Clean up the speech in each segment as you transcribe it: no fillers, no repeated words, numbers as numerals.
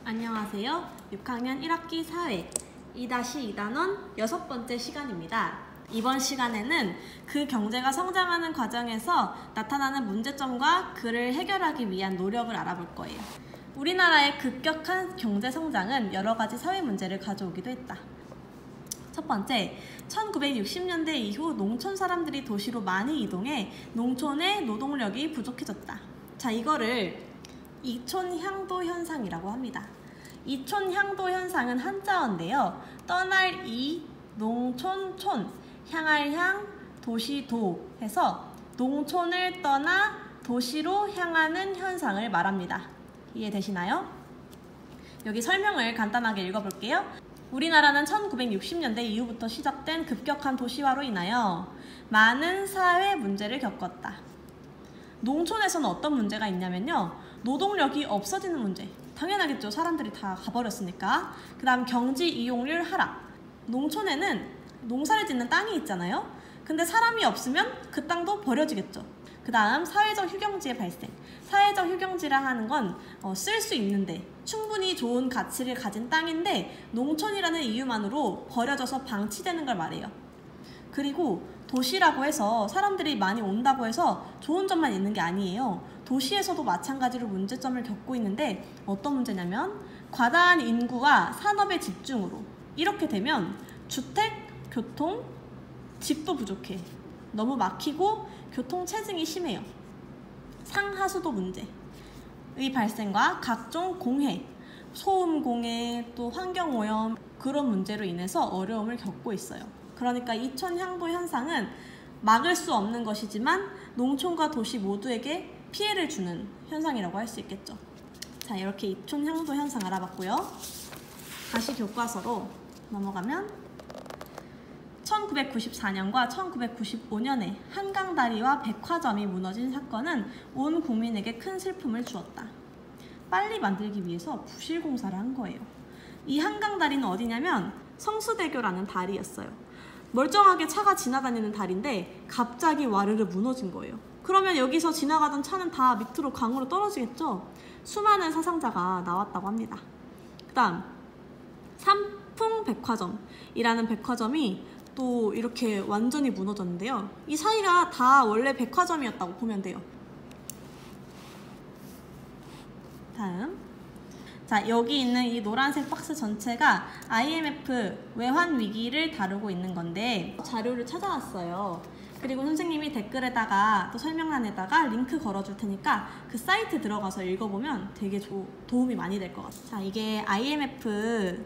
안녕하세요. 6학년 1학기 사회 2-2단원 6번째 시간입니다. 이번 시간에는 그 경제가 성장하는 과정에서 나타나는 문제점과 그를 해결하기 위한 노력을 알아볼 거예요. 우리나라의 급격한 경제 성장은 여러 가지 사회 문제를 가져오기도 했다. 첫 번째, 1960년대 이후 농촌 사람들이 도시로 많이 이동해 농촌의 노동력이 부족해졌다. 자, 이거를 이촌향도 현상이라고 합니다. 이촌향도 현상은 한자어인데요. 떠날 이, 농촌, 촌, 향할 향, 도시, 도 해서 농촌을 떠나 도시로 향하는 현상을 말합니다. 이해되시나요? 여기 설명을 간단하게 읽어볼게요. 우리나라는 1960년대 이후부터 시작된 급격한 도시화로 인하여 많은 사회 문제를 겪었다. 농촌에서는 어떤 문제가 있냐면요. 노동력이 없어지는 문제. 당연하겠죠. 사람들이 다 가버렸으니까. 그 다음 경지 이용률 하락. 농촌에는 농사를 짓는 땅이 있잖아요. 근데 사람이 없으면 그 땅도 버려지겠죠. 그 다음 사회적 휴경지의 발생. 사회적 휴경지라 하는 건 쓸 수 있는데 충분히 좋은 가치를 가진 땅인데 농촌이라는 이유만으로 버려져서 방치되는 걸 말해요. 그리고 도시라고 해서 사람들이 많이 온다고 해서 좋은 점만 있는 게 아니에요. 도시에서도 마찬가지로 문제점을 겪고 있는데 어떤 문제냐면 과다한 인구와 산업의 집중으로 이렇게 되면 주택, 교통, 집도 부족해. 너무 막히고 교통체증이 심해요. 상하수도 문제의 발생과 각종 공해, 소음공해, 또 환경오염 그런 문제로 인해서 어려움을 겪고 있어요. 그러니까 이촌향도 현상은 막을 수 없는 것이지만 농촌과 도시 모두에게 피해를 주는 현상이라고 할 수 있겠죠. 자, 이렇게 이촌향도 현상 알아봤고요. 다시 교과서로 넘어가면 1994년과 1995년에 한강다리와 백화점이 무너진 사건은 온 국민에게 큰 슬픔을 주었다. 빨리 만들기 위해서 부실공사를 한 거예요. 이 한강다리는 어디냐면 성수대교라는 다리였어요. 멀쩡하게 차가 지나다니는 다리인데 갑자기 와르르 무너진 거예요. 그러면 여기서 지나가던 차는 다 밑으로 강으로 떨어지겠죠? 수많은 사상자가 나왔다고 합니다. 그 다음 삼풍백화점이라는 백화점이 또 이렇게 완전히 무너졌는데요. 이 사이가 다 원래 백화점이었다고 보면 돼요. 다음, 자, 여기 있는 이 노란색 박스 전체가 IMF 외환위기를 다루고 있는 건데 자료를 찾아왔어요. 그리고 선생님이 댓글에다가 또 설명란에다가 링크 걸어줄 테니까 그 사이트 들어가서 읽어보면 되게 도움이 많이 될 것 같아요. 자, 이게 IMF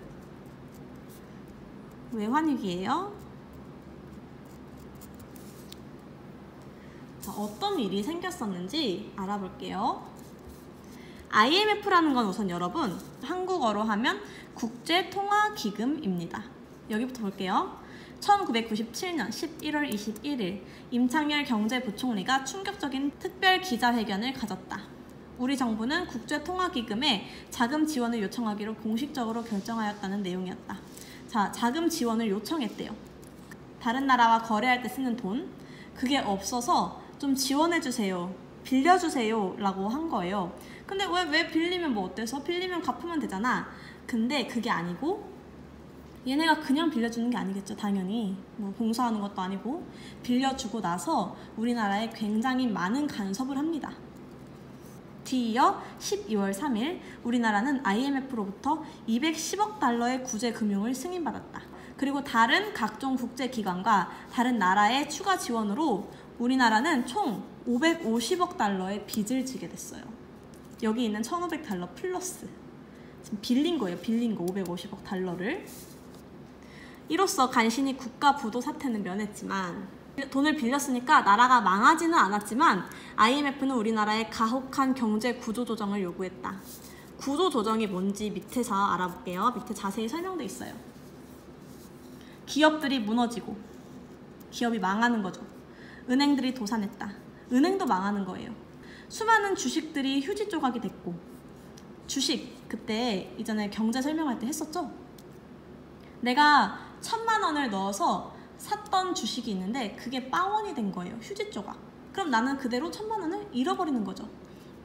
외환위기예요. 자, 어떤 일이 생겼었는지 알아볼게요. IMF라는 건 우선 여러분 한국어로 하면 국제통화기금입니다. 여기부터 볼게요. 1997년 11월 21일 임창열 경제부총리가 충격적인 특별 기자회견을 가졌다. 우리 정부는 국제통화기금에 자금 지원을 요청하기로 공식적으로 결정하였다는 내용이었다. 자, 자금 지원을 요청했대요. 다른 나라와 거래할 때 쓰는 돈, 그게 없어서 좀 지원해주세요. 빌려주세요 라고 한 거예요. 근데 왜 빌리면 뭐 어때서? 빌리면 갚으면 되잖아. 근데 그게 아니고 얘네가 그냥 빌려주는 게 아니겠죠. 당연히 뭐 봉사하는 것도 아니고 빌려주고 나서 우리나라에 굉장히 많은 간섭을 합니다. 뒤이어 12월 3일 우리나라는 IMF로부터 210억 달러의 구제금융을 승인받았다. 그리고 다른 각종 국제기관과 다른 나라의 추가 지원으로 우리나라는 총 550억 달러의 빚을 지게 됐어요. 여기 있는 1,500달러 플러스 지금 빌린 거예요. 빌린 거 550억 달러를. 이로써 간신히 국가 부도 사태는 면했지만 돈을 빌렸으니까 나라가 망하지는 않았지만 IMF는 우리나라의 가혹한 경제 구조조정을 요구했다. 구조조정이 뭔지 밑에서 알아볼게요. 밑에 자세히 설명돼 있어요. 기업들이 무너지고 기업이 망하는 거죠. 은행들이 도산했다. 은행도 망하는 거예요. 수많은 주식들이 휴지 조각이 됐고 주식 그때 이전에 경제 설명할 때 했었죠? 내가 1,000만 원을 넣어서 샀던 주식이 있는데 그게 빵원이 된 거예요. 휴지 조각. 그럼 나는 그대로 1,000만 원을 잃어버리는 거죠.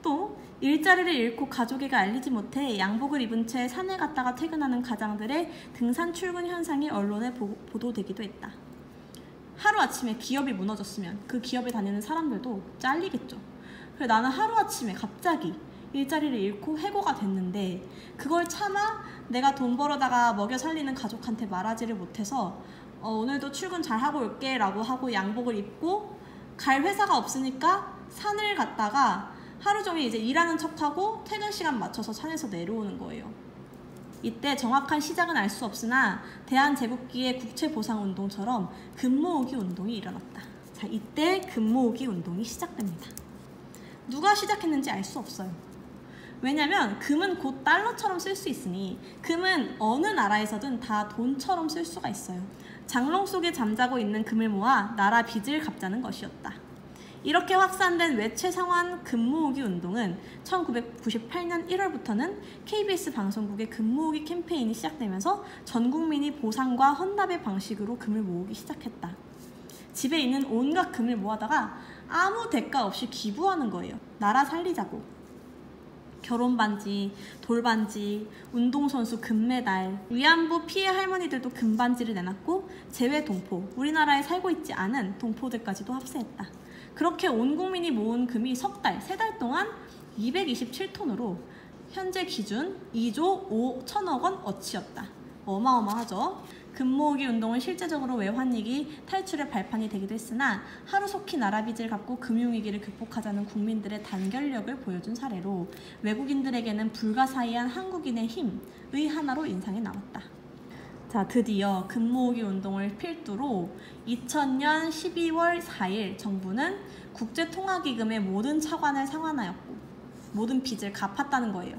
또 일자리를 잃고 가족에게 알리지 못해 양복을 입은 채 산에 갔다가 퇴근하는 가장들의 등산 출근 현상이 언론에 보도되기도 했다. 하루아침에 기업이 무너졌으면 그 기업에 다니는 사람들도 잘리겠죠. 그래서 나는 하루아침에 갑자기 일자리를 잃고 해고가 됐는데 그걸 차마 내가 돈 벌어다가 먹여 살리는 가족한테 말하지를 못해서 오늘도 출근 잘하고 올게 라고 하고 양복을 입고 갈 회사가 없으니까 산을 갔다가 하루 종일 이제 일하는 척하고 퇴근 시간 맞춰서 산에서 내려오는 거예요. 이때 정확한 시작은 알 수 없으나 대한제국기의 국채보상운동처럼 금 모으기 운동이 일어났다. 자, 이때 금 모으기 운동이 시작됩니다. 누가 시작했는지 알 수 없어요. 왜냐면 금은 곧 달러처럼 쓸 수 있으니 금은 어느 나라에서든 다 돈처럼 쓸 수가 있어요. 장롱 속에 잠자고 있는 금을 모아 나라 빚을 갚자는 것이었다. 이렇게 확산된 외채상환 금 모으기 운동은 1998년 1월부터는 KBS 방송국의 금 모으기 캠페인이 시작되면서 전 국민이 보상과 헌납의 방식으로 금을 모으기 시작했다. 집에 있는 온갖 금을 모아다가 아무 대가 없이 기부하는 거예요. 나라 살리자고. 결혼반지, 돌반지, 운동선수 금메달, 위안부 피해 할머니들도 금반지를 내놨고 재외 동포, 우리나라에 살고 있지 않은 동포들까지도 합세했다. 그렇게 온 국민이 모은 금이 석 달, 3달 동안 227톤으로 현재 기준 2조 5천억 원 어치였다. 어마어마하죠. 금 모으기 운동은 실제적으로 외환위기 탈출의 발판이 되기도 했으나 하루속히 나라 빚을 갚고 금융위기를 극복하자는 국민들의 단결력을 보여준 사례로 외국인들에게는 불가사의한 한국인의 힘의 하나로 인상이 남았다. 자, 드디어 금 모으기 운동을 필두로 2000년 12월 4일 정부는 국제통화기금의 모든 차관을 상환하였고 모든 빚을 갚았다는 거예요.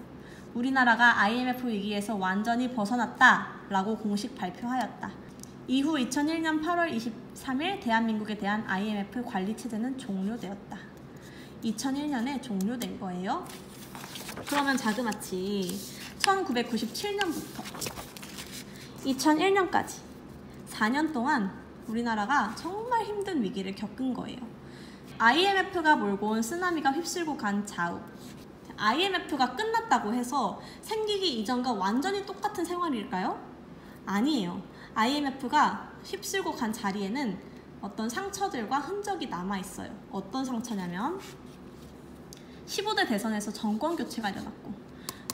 우리나라가 IMF 위기에서 완전히 벗어났다라고 공식 발표하였다. 이후 2001년 8월 23일 대한민국에 대한 IMF 관리체제는 종료되었다. 2001년에 종료된 거예요. 그러면 자그마치 1997년부터 2001년까지 4년 동안 우리나라가 정말 힘든 위기를 겪은 거예요. IMF가 몰고 온 쓰나미가 휩쓸고 간 자욱. IMF가 끝났다고 해서 생기기 이전과 완전히 똑같은 생활일까요? 아니에요. IMF가 휩쓸고 간 자리에는 어떤 상처들과 흔적이 남아있어요. 어떤 상처냐면 15대 대선에서 정권 교체가 일어났고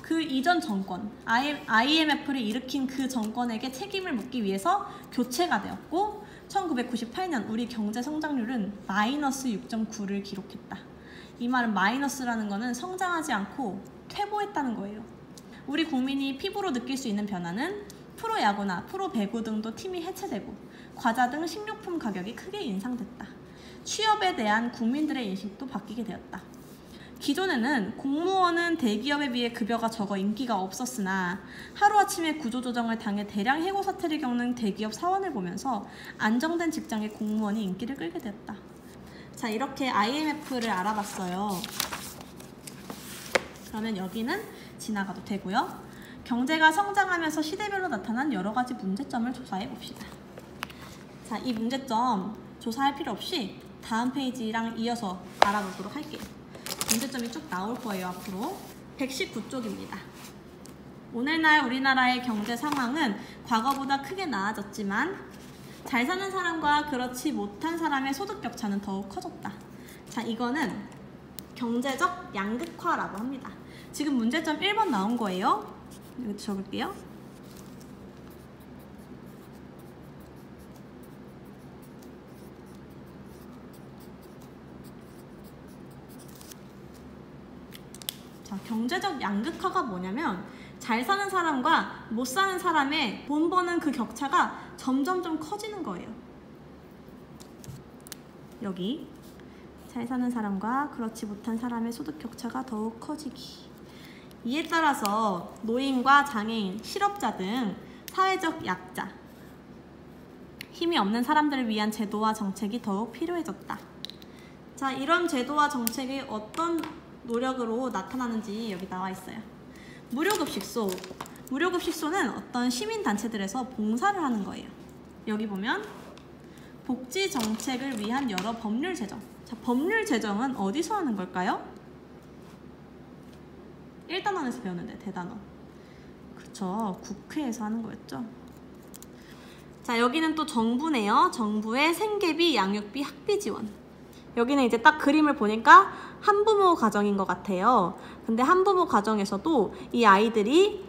그 이전 정권, IMF를 일으킨 그 정권에게 책임을 묻기 위해서 교체가 되었고 1998년 우리 경제 성장률은 마이너스 6.9를 기록했다. 이 말은 마이너스라는 거는 성장하지 않고 퇴보했다는 거예요. 우리 국민이 피부로 느낄 수 있는 변화는 프로야구나 프로배구 등도 팀이 해체되고 과자 등 식료품 가격이 크게 인상됐다. 취업에 대한 국민들의 인식도 바뀌게 되었다. 기존에는 공무원은 대기업에 비해 급여가 적어 인기가 없었으나 하루아침에 구조조정을 당해 대량 해고 사태를 겪는 대기업 사원을 보면서 안정된 직장의 공무원이 인기를 끌게 되었다. 자, 이렇게 IMF를 알아봤어요. 그러면 여기는 지나가도 되고요. 경제가 성장하면서 시대별로 나타난 여러 가지 문제점을 조사해 봅시다. 자, 이 문제점 조사할 필요 없이 다음 페이지랑 이어서 알아보도록 할게요. 문제점이 쭉 나올 거예요, 앞으로. 119쪽입니다. 오늘날 우리나라의 경제 상황은 과거보다 크게 나아졌지만 잘 사는 사람과 그렇지 못한 사람의 소득 격차는 더욱 커졌다. 자, 이거는 경제적 양극화라고 합니다. 지금 문제점 1번 나온 거예요. 여기 적을게요. 자, 경제적 양극화가 뭐냐면 잘 사는 사람과 못 사는 사람의 돈 버는 그 격차가 점점 커지는 거예요. 여기 잘 사는 사람과 그렇지 못한 사람의 소득 격차가 더욱 커지기. 이에 따라서 노인과 장애인, 실업자 등 사회적 약자, 힘이 없는 사람들을 위한 제도와 정책이 더욱 필요해졌다. 자, 이런 제도와 정책이 어떤 노력으로 나타나는지 여기 나와 있어요. 무료급식소. 무료급식소는 어떤 시민단체들에서 봉사를 하는 거예요. 여기 보면 복지 정책을 위한 여러 법률 제정. 자, 법률 제정은 어디서 하는 걸까요? 1단원에서 배웠는데 대단원. 그쵸, 국회에서 하는 거였죠. 자, 여기는 또 정부네요. 정부의 생계비, 양육비, 학비 지원. 여기는 이제 딱 그림을 보니까 한부모 가정인 것 같아요. 근데 한부모 가정에서도 이 아이들이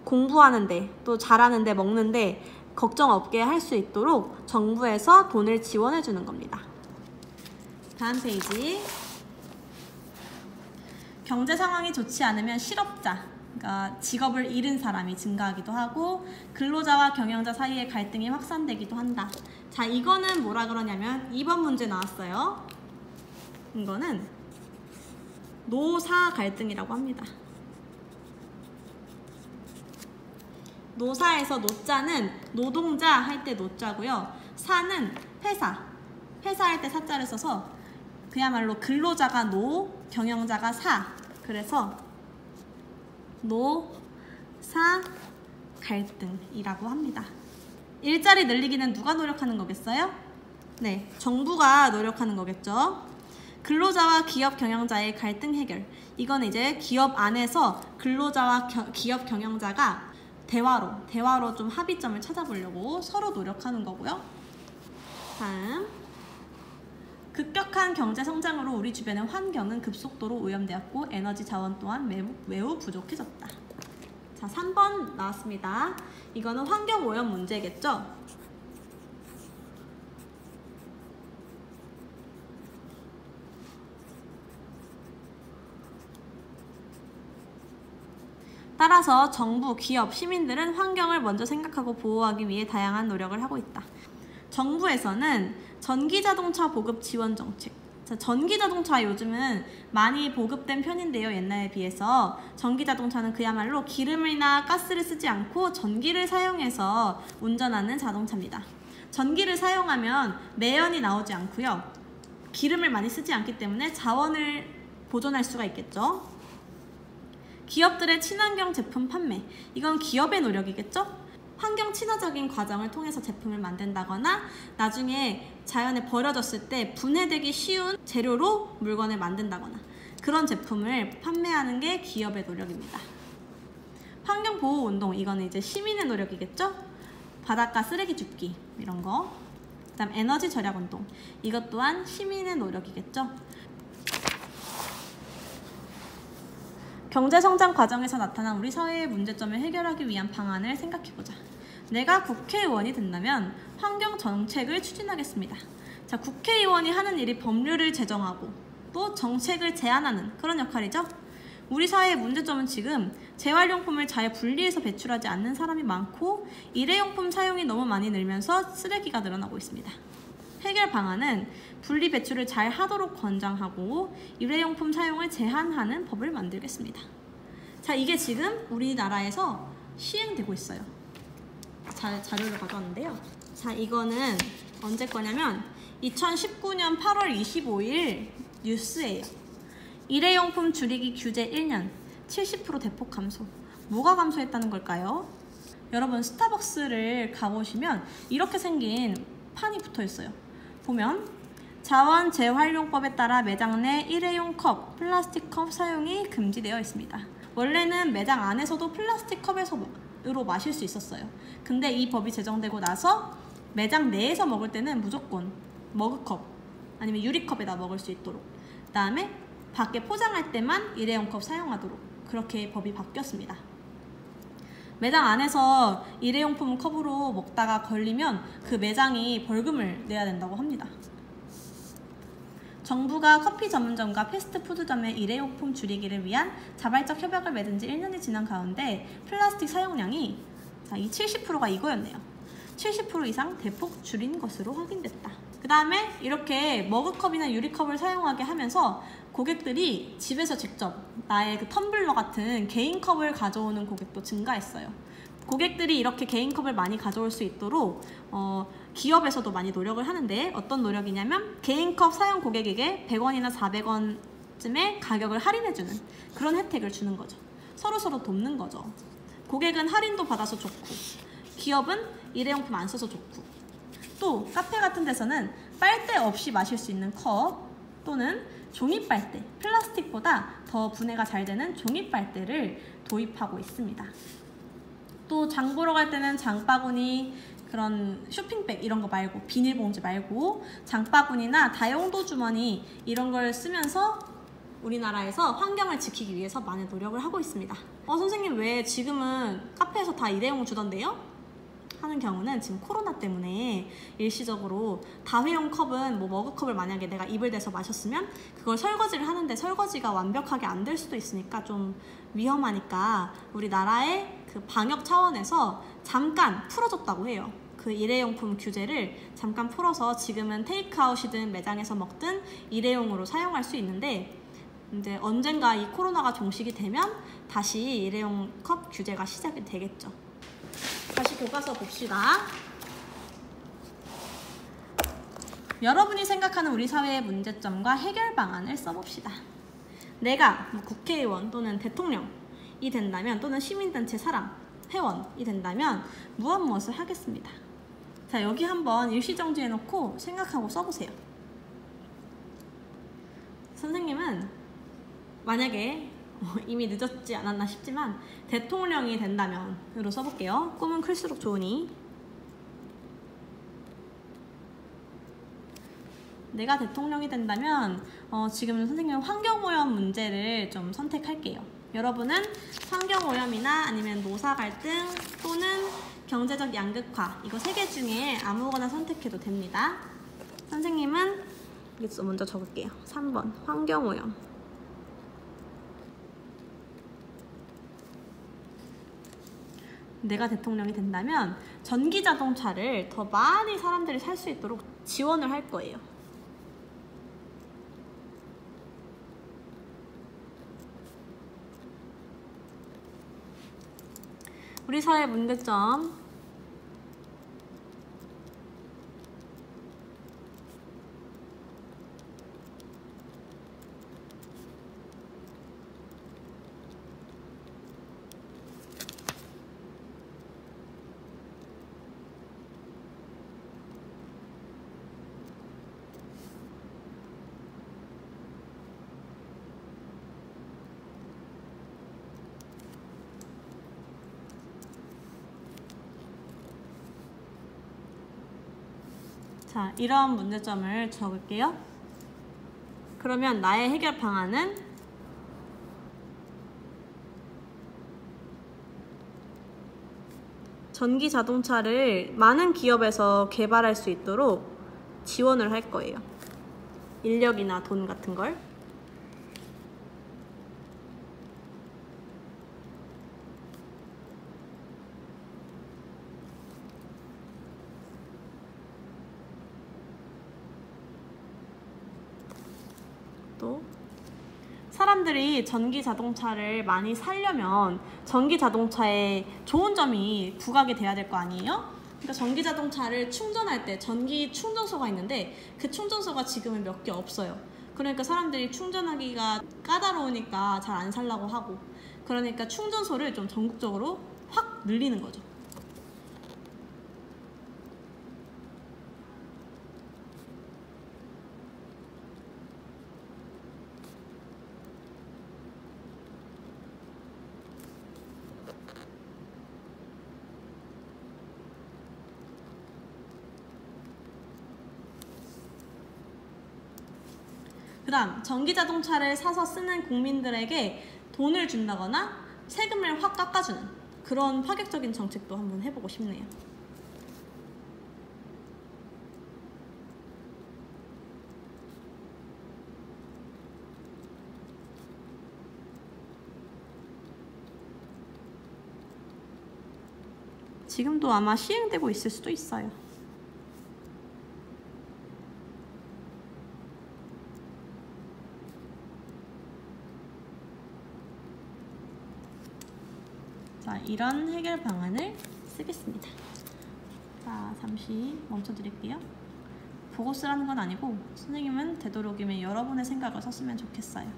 공부하는데 또 잘하는데 먹는데 걱정 없게 할 수 있도록 정부에서 돈을 지원해 주는 겁니다. 다음 페이지. 경제 상황이 좋지 않으면 실업자, 그러니까 직업을 잃은 사람이 증가하기도 하고 근로자와 경영자 사이의 갈등이 확산되기도 한다. 자, 이거는 뭐라 그러냐면 2번 문제 나왔어요. 이거는 노사 갈등이라고 합니다. 노사에서 노자는 노동자 할 때 노자고요. 사는 회사 할 때 사자를 써서 그야말로 근로자가 노, 경영자가 사. 그래서 노사 갈등이라고 합니다. 일자리 늘리기는 누가 노력하는 거겠어요? 네, 정부가 노력하는 거겠죠. 근로자와 기업 경영자의 갈등 해결. 이건 이제 기업 안에서 근로자와 기업 경영자가 대화로 좀 합의점을 찾아보려고 서로 노력하는 거고요. 다음. 급격한 경제 성장으로 우리 주변의 환경은 급속도로 오염되었고 에너지 자원 또한 매우 부족해졌다. 자, 3번 나왔습니다. 이거는 환경 오염 문제겠죠? 따라서 정부, 기업, 시민들은 환경을 먼저 생각하고 보호하기 위해 다양한 노력을 하고 있다. 정부에서는 전기자동차 보급 지원 정책. 자, 전기자동차 요즘은 많이 보급된 편인데요. 옛날에 비해서 전기자동차는 그야말로 기름이나 가스를 쓰지 않고 전기를 사용해서 운전하는 자동차입니다. 전기를 사용하면 매연이 나오지 않고요. 기름을 많이 쓰지 않기 때문에 자원을 보존할 수가 있겠죠. 기업들의 친환경 제품 판매. 이건 기업의 노력이겠죠? 환경 친화적인 과정을 통해서 제품을 만든다거나 나중에 자연에 버려졌을 때 분해되기 쉬운 재료로 물건을 만든다거나 그런 제품을 판매하는 게 기업의 노력입니다. 환경보호운동. 이거는 이제 시민의 노력이겠죠? 바닷가 쓰레기 줍기 이런 거. 그 다음 에너지 절약운동. 이것 또한 시민의 노력이겠죠? 경제성장 과정에서 나타난 우리 사회의 문제점을 해결하기 위한 방안을 생각해보자. 내가 국회의원이 된다면 환경정책을 추진하겠습니다. 자, 국회의원이 하는 일이 법률을 제정하고 또 정책을 제안하는 그런 역할이죠. 우리 사회의 문제점은 지금 재활용품을 잘 분리해서 배출하지 않는 사람이 많고 일회용품 사용이 너무 많이 늘면서 쓰레기가 늘어나고 있습니다. 해결 방안은 분리 배출을 잘 하도록 권장하고 일회용품 사용을 제한하는 법을 만들겠습니다. 자, 이게 지금 우리나라에서 시행되고 있어요. 자료를 가져왔는데요. 자, 이거는 언제 거냐면 2019년 8월 25일 뉴스예요. 일회용품 줄이기 규제 1년 70% 대폭 감소. 뭐가 감소했다는 걸까요? 여러분 스타벅스를 가보시면 이렇게 생긴 판이 붙어 있어요. 보면 자원 재활용법에 따라 매장 내 일회용 컵, 플라스틱 컵 사용이 금지되어 있습니다. 원래는 매장 안에서도 플라스틱 컵으로 마실 수 있었어요. 근데 이 법이 제정되고 나서 매장 내에서 먹을 때는 무조건 머그컵 아니면 유리컵에다 먹을 수 있도록, 그 다음에 밖에 포장할 때만 일회용 컵 사용하도록 그렇게 법이 바뀌었습니다. 매장 안에서 일회용품 컵으로 먹다가 걸리면 그 매장이 벌금을 내야 된다고 합니다. 정부가 커피 전문점과 패스트푸드점의 일회용품 줄이기를 위한 자발적 협약을 맺은 지 1년이 지난 가운데 플라스틱 사용량이 이 70%가 이거였네요. 70% 이상 대폭 줄인 것으로 확인됐다. 그 다음에 이렇게 머그컵이나 유리컵을 사용하게 하면서 고객들이 집에서 직접 나의 그 텀블러 같은 개인 컵을 가져오는 고객도 증가했어요. 고객들이 이렇게 개인 컵을 많이 가져올 수 있도록 기업에서도 많이 노력을 하는데 어떤 노력이냐면 개인 컵 사용 고객에게 100원이나 400원쯤의 가격을 할인해주는 그런 혜택을 주는 거죠. 서로서로 돕는 거죠. 고객은 할인도 받아서 좋고 기업은 일회용품 안 써서 좋고 또 카페 같은 데서는 빨대 없이 마실 수 있는 컵 또는 종이 빨대, 플라스틱보다 더 분해가 잘 되는 종이 빨대를 도입하고 있습니다. 또 장 보러 갈 때는 장바구니, 그런 쇼핑백 이런 거 말고, 비닐봉지 말고 장바구니나 다용도 주머니 이런 걸 쓰면서 우리나라에서 환경을 지키기 위해서 많은 노력을 하고 있습니다. 선생님 왜 지금은 카페에서 다 일회용 주던데요? 하는 경우는 지금 코로나 때문에 일시적으로 다회용 컵은 머그컵을 만약에 내가 입을 대서 마셨으면 그걸 설거지를 하는데 설거지가 완벽하게 안 될 수도 있으니까 좀 위험하니까 우리나라의 그 방역 차원에서 잠깐 풀어줬다고 해요. 그 일회용품 규제를 잠깐 풀어서 지금은 테이크아웃이든 매장에서 먹든 일회용으로 사용할 수 있는데, 이제 언젠가 이 코로나가 종식이 되면 다시 일회용 컵 규제가 시작이 되겠죠. 다시 교과서 봅시다. 여러분이 생각하는 우리 사회의 문제점과 해결 방안을 써봅시다. 내가 국회의원 또는 대통령이 된다면, 또는 시민단체 사람, 회원이 된다면 무엇을 하겠습니다. 자, 여기 한번 일시정지해 놓고 생각하고 써보세요. 선생님은 만약에 이미 늦었지 않았나 싶지만 대통령이 된다면으로 써볼게요. 꿈은 클수록 좋으니. 내가 대통령이 된다면 지금 선생님은 환경오염 문제를 좀 선택할게요. 여러분은 환경오염이나 아니면 노사 갈등 또는 경제적 양극화, 이거 3개 중에 아무거나 선택해도 됩니다. 선생님은 여기서 먼저 적을게요. 3번 환경오염. 내가 대통령이 된다면 전기자동차를 더 많이 사람들이 살 수 있도록 지원을 할 거예요. 우리 사회 문제점. 자, 이런 문제점을 적을게요. 그러면 나의 해결 방안은 전기 자동차를 많은 기업에서 개발할 수 있도록 지원을 할 거예요. 인력이나 돈 같은 걸. 사람들이 전기 자동차를 많이 사려면 전기 자동차에 좋은 점이 부각이 돼야 될 거 아니에요? 그러니까 전기 자동차를 충전할 때 전기 충전소가 있는데 그 충전소가 지금은 몇 개 없어요. 그러니까 사람들이 충전하기가 까다로우니까 잘 안 살라고 하고, 그러니까 충전소를 좀 전국적으로 확 늘리는 거죠. 그 다음 전기자동차를 사서 쓰는 국민들에게 돈을 준다거나 세금을 확 깎아주는 그런 파격적인 정책도 한번 해보고 싶네요. 지금도 아마 시행되고 있을 수도 있어요. 자, 이런 해결 방안을 쓰겠습니다. 자, 잠시 멈춰 드릴게요. 보고 쓰라는 건 아니고 선생님은 되도록이면 여러분의 생각을 썼으면 좋겠어요.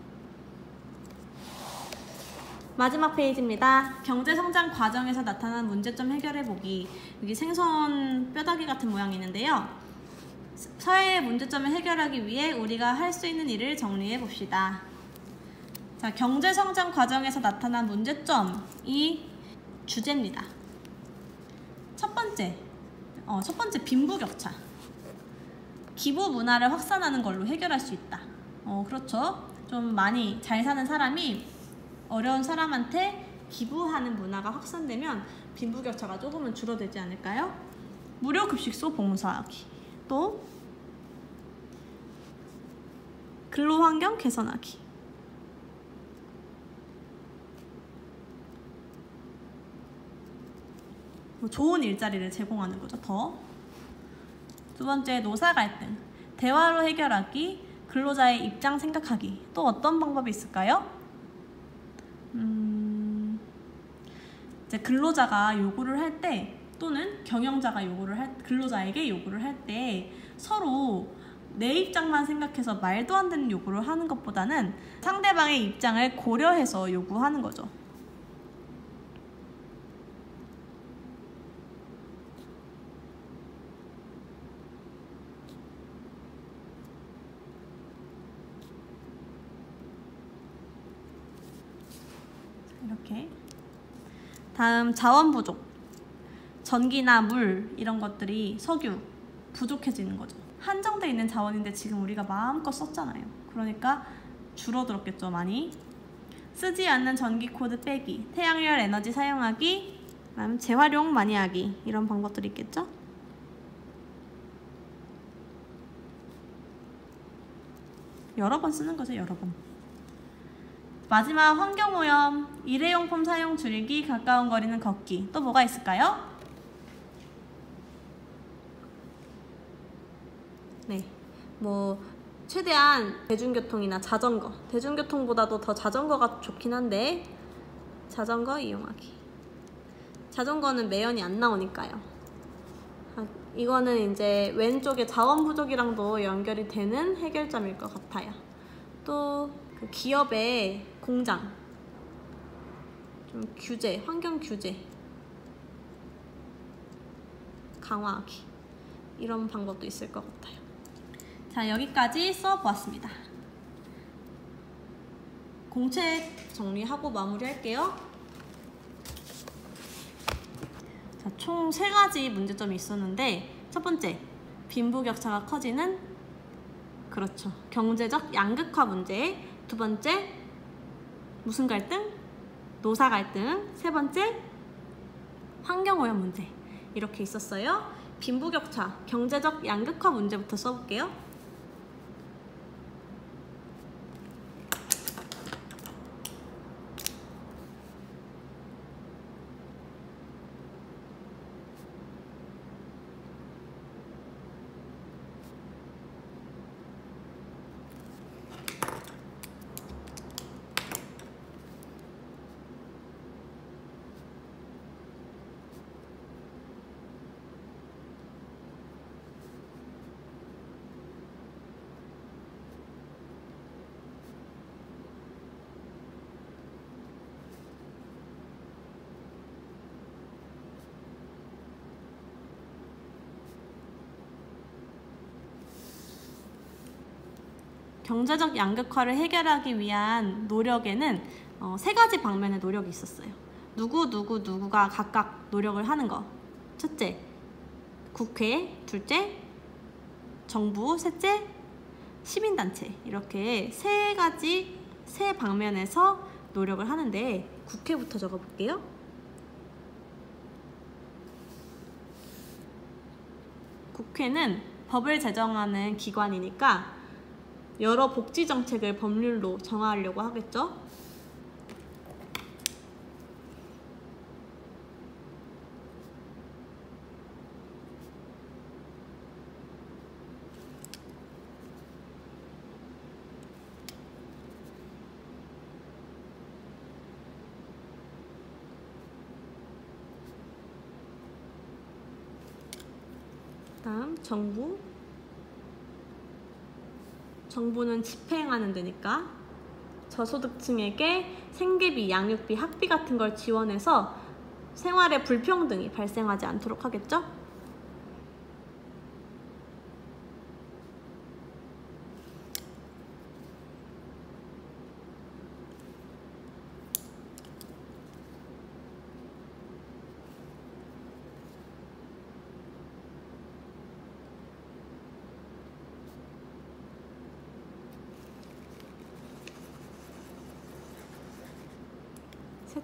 마지막 페이지입니다. 경제성장 과정에서 나타난 문제점 해결해보기. 여기 생선 뼈다귀 같은 모양이 있는데요. 사회의 문제점을 해결하기 위해 우리가 할 수 있는 일을 정리해 봅시다. 자, 경제성장 과정에서 나타난 문제점이 주제입니다. 첫 번째 빈부격차. 기부 문화를 확산하는 걸로 해결할 수 있다. 그렇죠. 좀 많이 잘 사는 사람이 어려운 사람한테 기부하는 문화가 확산되면 빈부격차가 조금은 줄어들지 않을까요? 무료급식소 봉사하기. 또 근로환경 개선하기. 좋은 일자리를 제공하는 거죠. 두 번째, 노사 갈등. 대화로 해결하기, 근로자의 입장 생각하기. 또 어떤 방법이 있을까요? 이제 근로자가 요구를 할 때, 또는 경영자가 근로자에게 요구를 할 때 서로 내 입장만 생각해서 말도 안 되는 요구를 하는 것보다는 상대방의 입장을 고려해서 요구하는 거죠. 이렇게. 다음, 자원 부족. 전기나 물 이런 것들이 석유 부족해지는 거죠. 한정돼 있는 자원인데 지금 우리가 마음껏 썼잖아요. 그러니까 줄어들었겠죠, 많이. 쓰지 않는 전기 코드 빼기, 태양열 에너지 사용하기, 그다음 재활용 많이 하기, 이런 방법들이 있겠죠. 여러 번 쓰는 거죠, 여러 번. 마지막, 환경오염, 일회용품 사용 줄이기, 가까운 거리는 걷기. 또 뭐가 있을까요? 네, 최대한 대중교통이나 자전거, 대중교통보다도 더 자전거가 좋긴 한데 자전거 이용하기. 자전거는 매연이 안 나오니까요. 이거는 이제 왼쪽에 자원 부족이랑도 연결이 되는 해결점일 것 같아요. 또 그 기업의 공장 좀 규제, 환경 규제 강화하기, 이런 방법도 있을 것 같아요. 자, 여기까지 수업보았습니다. 공책 정리하고 마무리할게요. 자, 총 3가지 문제점이 있었는데, 첫 번째, 빈부격차가 커지는, 그렇죠, 경제적 양극화 문제. 두 번째, 무슨 갈등? 노사 갈등. 세 번째, 환경오염 문제. 이렇게 있었어요. 빈부격차, 경제적 양극화 문제부터 써볼게요. 경제적 양극화를 해결하기 위한 노력에는 3가지 방면의 노력이 있었어요. 누구가 각각 노력을 하는 거. 첫째, 국회. 둘째, 정부. 셋째, 시민단체. 이렇게 3 방면에서 노력을 하는데, 국회부터 적어볼게요. 국회는 법을 제정하는 기관이니까 여러 복지 정책을 법률로 정하려고 하겠죠. 다음, 정부. 정부는 집행하는 데니까 저소득층에게 생계비, 양육비, 학비 같은 걸 지원해서 생활에 불평등이 발생하지 않도록 하겠죠?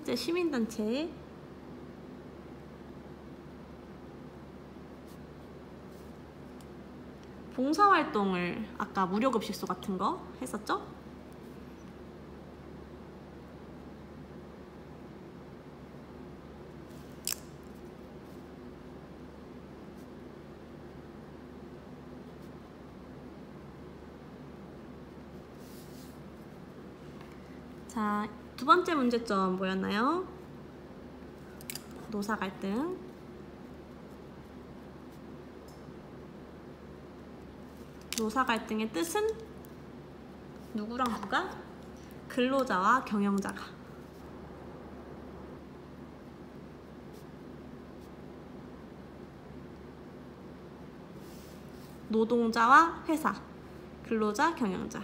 셋째 시민단체. 봉사활동을 아까 무료급식소 같은 거 했었죠? 자, 두 번째 문제점 뭐였나요? 노사 갈등. 노사 갈등의 뜻은 누구랑 누가? 근로자와 경영자가. 노동자와 회사, 근로자, 경영자.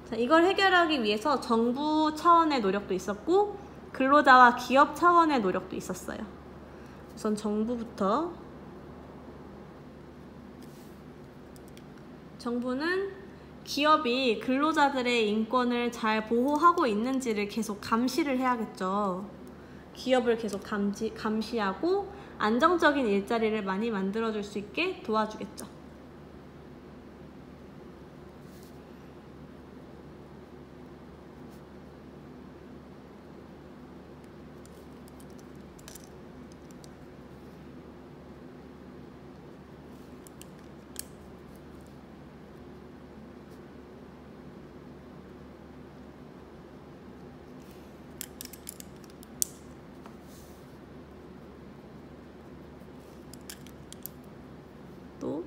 자, 이걸 해결하기 위해서 정부 차원의 노력도 있었고 근로자와 기업 차원의 노력도 있었어요. 우선 정부부터. 정부는 기업이 근로자들의 인권을 잘 보호하고 있는지를 계속 감시를 해야겠죠. 기업을 계속 감시하고 안정적인 일자리를 많이 만들어줄 수 있게 도와주겠죠. 또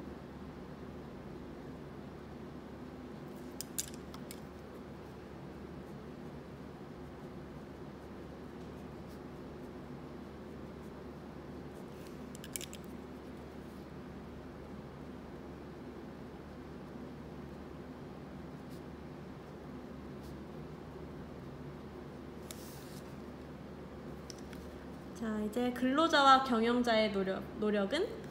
자, 이제 근로자와 경영자의 노력은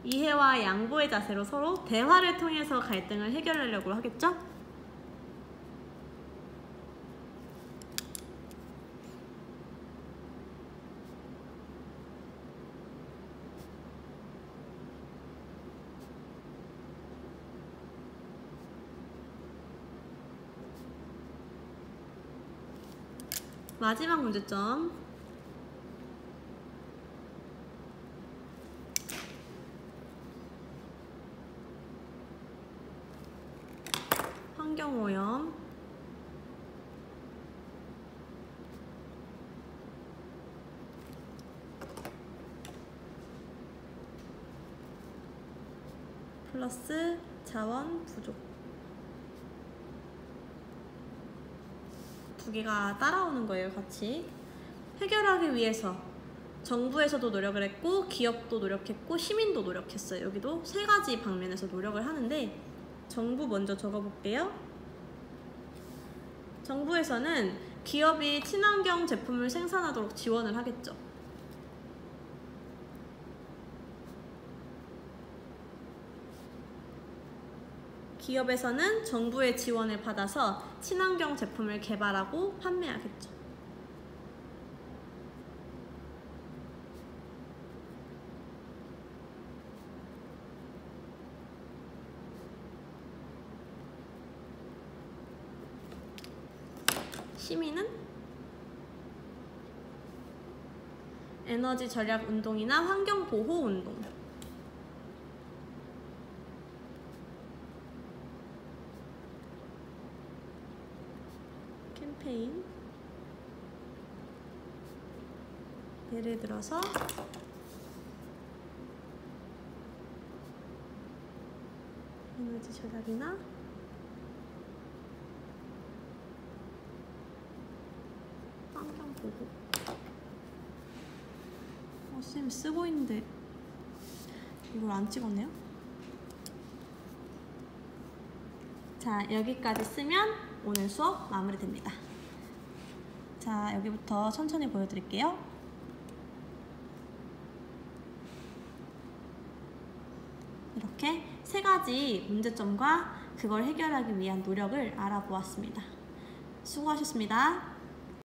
이해와 양보의 자세로 서로 대화를 통해서 갈등을 해결하려고 하겠죠? 마지막 문제점. 환경오염. 플러스 자원 부족. 두 개가 따라오는 거예요, 같이. 해결하기 위해서 정부에서도 노력을 했고 기업도 노력했고 시민도 노력했어요. 여기도 세 가지 방면에서 노력을 하는데 정부 먼저 적어볼게요. 정부에서는 기업이 친환경 제품을 생산하도록 지원을 하겠죠. 기업에서는 정부의 지원을 받아서 친환경 제품을 개발하고 판매하겠죠. 시민은 에너지 절약 운동이나 환경 보호 운동. 캠페인. 예를 들어서 에너지 절약이나 환경 보호. 쌤 쓰고 있는데 이걸 안 찍었네요. 자, 여기까지 쓰면 오늘 수업 마무리됩니다. 자, 여기부터 천천히 보여드릴게요. 이렇게 세 가지 문제점과 그걸 해결하기 위한 노력을 알아보았습니다. 수고하셨습니다.